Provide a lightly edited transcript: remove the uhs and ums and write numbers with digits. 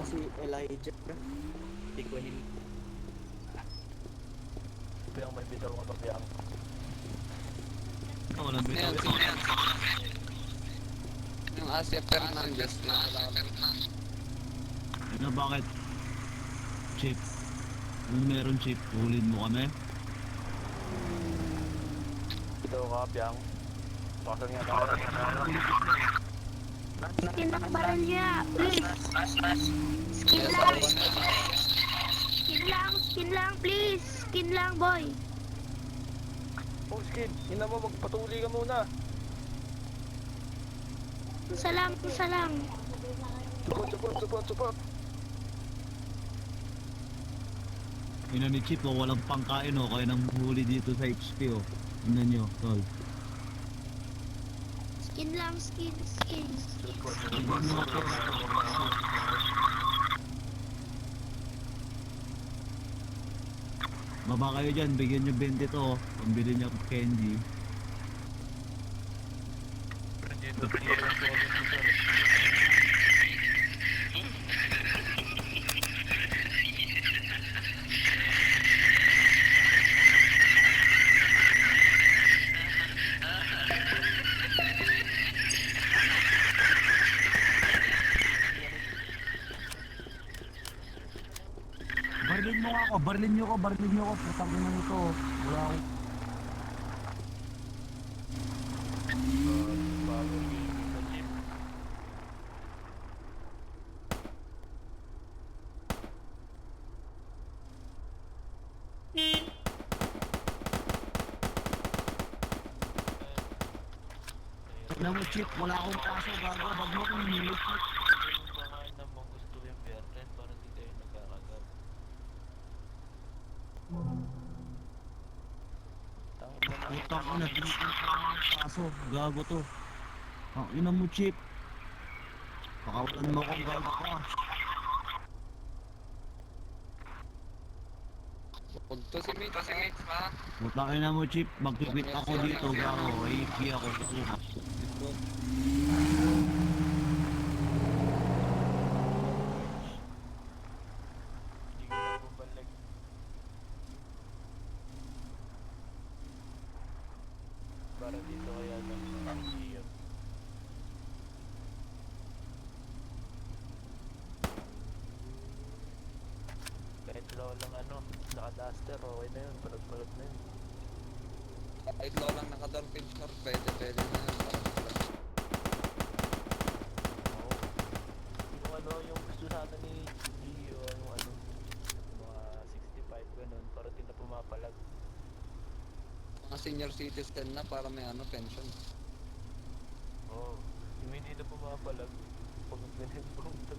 si Elijah. Hindi ko Biyang may bitaw ka pa biyang. Walang bitaw. Yung Asia Fernandez na Ano bakit? Chip. Kung meron chip, hulin mo kami. Bitaw ka biyang. Pakasal nga tayo. Skin lang baril niya, please. Skin lang. Skin lang, please. Skin lang, boy. Oh, Skid, ina mo, magpatuli ka muna. Isa lang. Support. Ina ni Chip, oh, walang pangkain oh, kaya nang huli dito sa HP oh. Tingnan nyo, tol. Skin lang, skin. Baba kayo dyan, bigyan nyo 20 to oh. Pambili niya candy. Barlin nyo ko, putang ina nito oh. Wala ako. Tignan mo Chip, wala akong kaso, gago, wag mo kong hinilit Chip. Baka namang gusto yung Bertrand para di tayo nagkakagat. Putang ina, dito ang kaso, gago to. Ang ina mo Chip. Pakawalan mo kong gago ka. Huwag to si Mates pa. Putang ina mo Chip, magpipit ako dito, gago, ay ako sa Hindi ko na bumalik. Para dito kaya ng museum. Kahit lang naka-duster, okay na yun, palag-palag na yun. Kahit low lang naka-door pincher, pwede na yun. Oo. Yung gusto sana ni Gio, yung mga 65 ganun, para di na pumapalag. Mga senior citizen na para may pension. Oo. Yung hindi na pumapalag, pag ganun pumunta.